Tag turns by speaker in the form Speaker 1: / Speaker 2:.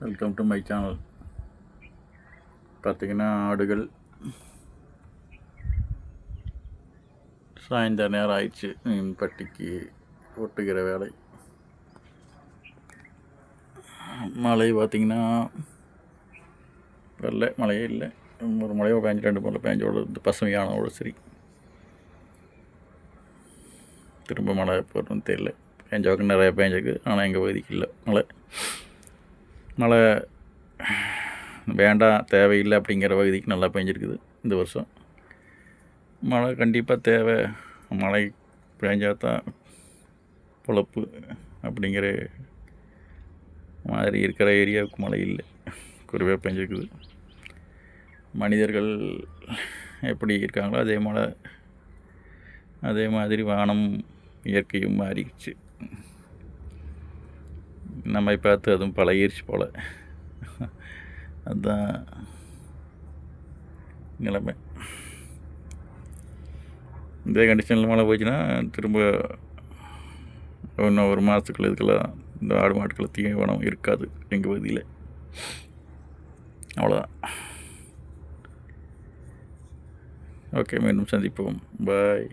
Speaker 1: Welcome to my channel. பார்த்திங்கன்னா ஆடுகள் சாயந்தர நேரம் ஆயிடுச்சு. பட்டிக்கு ஒட்டுகிற வேலை. மழை பார்த்திங்கன்னா வரல, மழையே இல்லை. ஒரு மழையோ பேஞ்சு 2 மழை பேஞ்சோட இந்த பசுமையானோட சரி. திரும்ப மழை போடுறதுன்னு தெரியல. பேஞ்சவங்க நிறையா பேஞ்சிருக்கு, ஆனால் எங்கள் பகுதிக்கு இல்லை மழை வேண்டாம், தேவையில்லை அப்படிங்கிற பகுதிக்கு நல்லா பெஞ்சிருக்குது இந்த வருஷம். மழை கண்டிப்பாக தேவை. மழை பெஞ்சால் தான் பொழப்பு அப்படிங்கிற மாதிரி இருக்கிற ஏரியாவுக்கு மழை இல்லை, குறைவாக பெஞ்சிருக்குது. மனிதர்கள் எப்படி இருக்காங்களோ அதே மாதிரி வானம் இயற்கையும் மாறிடுச்சு. நம்மை பார்த்து அதுவும் பழகிருச்சு போல். அதுதான் நிலைமை. இதே கண்டிஷனில் மழை போச்சுன்னா திரும்ப இன்னும் ஒரு மாதத்துக்குள்ள இதுக்கெல்லாம் இந்த ஆடு மாட்டுக்களை தீவனம் இருக்காது எங்கள் பகுதியில். அவ்வளோதான். ஓகே, மீண்டும் சந்திப்போம். பாய்.